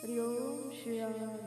हरि ओम श्री राम।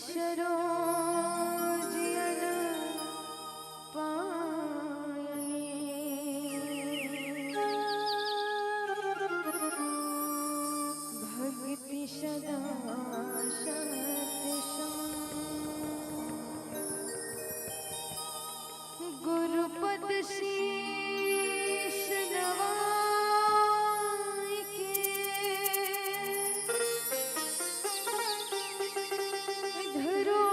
सरोजियन पायनी भक्ति सदा सत्संग गुरुपद शीश नवाई के धरो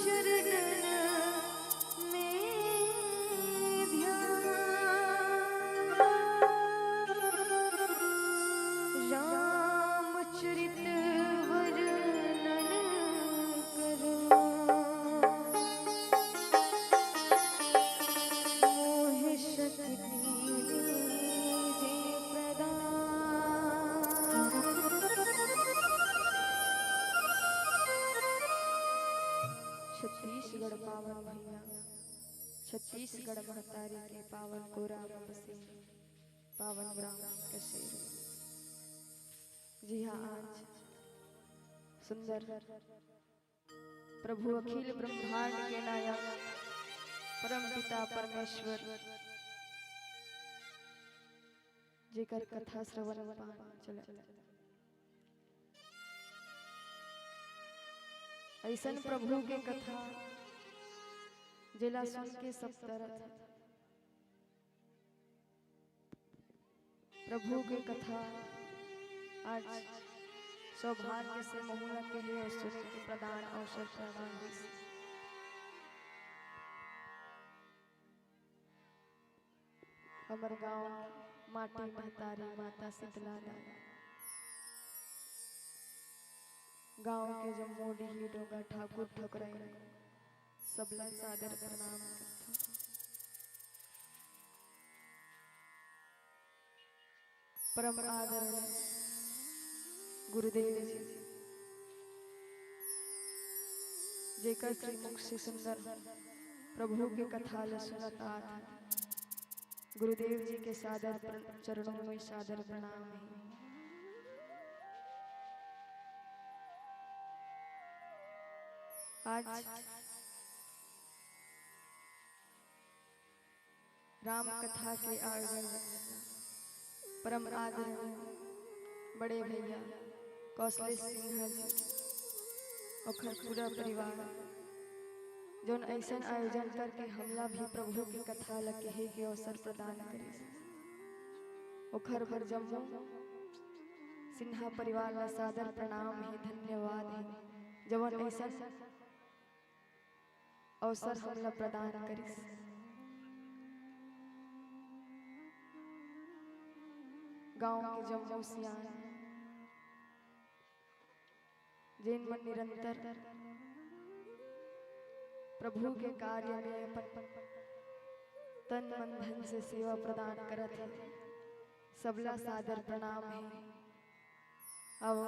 चरण में ध्यान रामचरित वर्णन करो मोह शक्ति दीजे प्रदान। छत्तीसगढ़ पावन भैया छत्तीसगढ़ महतारी के पावन कोरा बसे पावन ग्राम कसेर। जी हाँ, आज सुंदर प्रभु अखिल ब्रह्मांड के नायक परम पिता परमेश्वर जेकर कथा श्रवण चल ऐसन प्रभु के कथा जिला सुन के सब तरह प्रभु के कथा आज सौभाग्य से महुआ के लिए सुने के प्रदान अवसर प्रदान हुई। हमारे गांव माटी महतारी माता शीतला गांव के जो मोड़ी डोगा ठाकुर ठकुराई सबला सादर प्रणाम करता। परम आदरणीय गुरुदेव जी जेकर श्रीमुख से सुंदर प्रभु के कथा सुनत आत गुरुदेव जी के सादर चरणों में सादर प्रणाम है। आज राम कथा के आयोजन परम आदरणीय बड़े भैया कौशलेश सिंह जी और पूरा परिवार जोन ऐसा आयोजन करके हमला भी प्रभु की कथा लगे के अवसर प्रदान करे ओखर पर जम्मू सिन्हा परिवार का सादर प्रणाम है, धन्यवाद है जवन ऐसा अवसर हमला प्रदान करे। गांव के जम्मू सियान जिन मन निरंतर प्रभु के कार्य में अपन तन मन धन से सेवा प्रदान करत है सबला सादर प्रणाम है। अब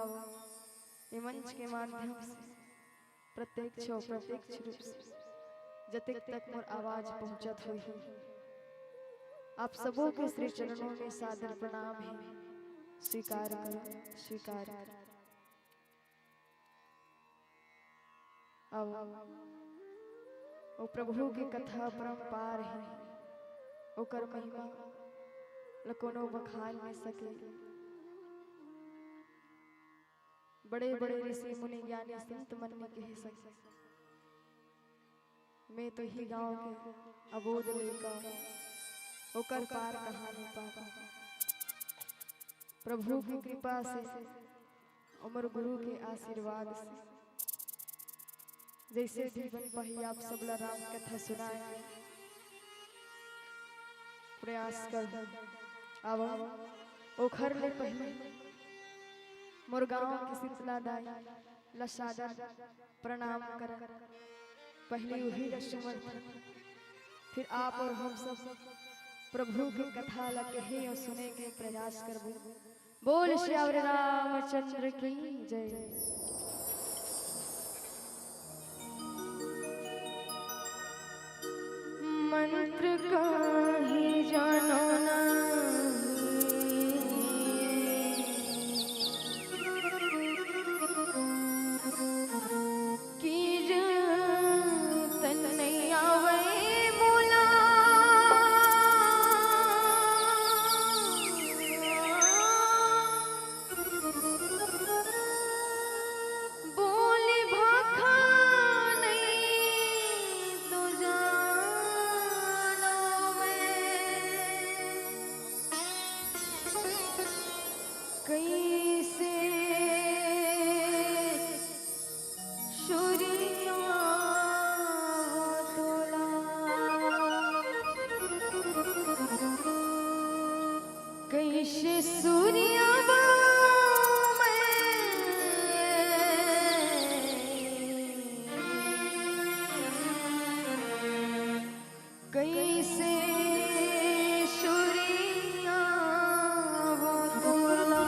ये मंच के माध्यम से प्रत्यक्ष रूप से जतक तक मोर आवाज पहुंचत हुई आप सबों के श्री चरणों में सादर प्रणाम है। स्वीकार करो स्वीकार करो। अब वो प्रभु की कथा परम्पार है ओकर महिमा लकोनो बखान में सके। बड़े बड़े ऋषि मुनि ज्ञानी संत मन में कह सके मैं तो ही गांव के अबोध लेका ओकर पार कहानी पापा प्रभु की कृपा से उमर गुरु के आशीर्वाद से जैसे जीवन पही आप सबला राम कथा सुनाए प्रयास कर। अब ओखर ले पहले मोर गांव की शीतला दाई लसादर प्रणाम कर पहले वही रसमर्थ फिर आप और हम सब प्रभु की कथा लगे और सुने के प्रयास करबो। बोल श्री रामचंद्र की जय। मंत्र काहि जानो ना कैसे सूर्या तोला कैसे सूर्या कैसे सूर्या वो तोला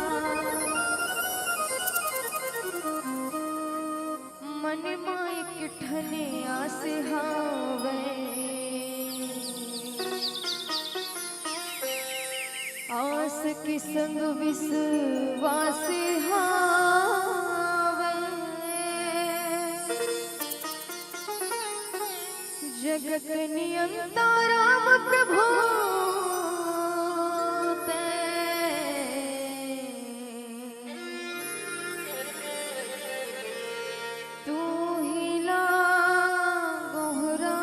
मन माई ठने आस हावे आस के संग विश्वास हावे जगत नियंता राम प्रभु तू ही ला गोहरा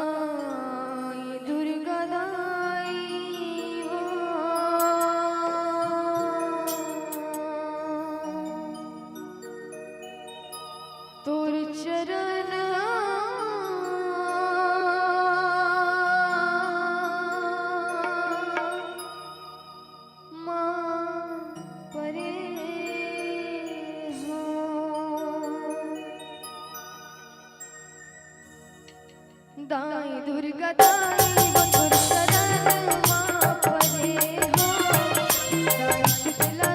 दाई दुर्गा दाई तोर चरण मां परे हो दाई दुर्गा दाई वो तोर चरण मां परे हो दाई शीतला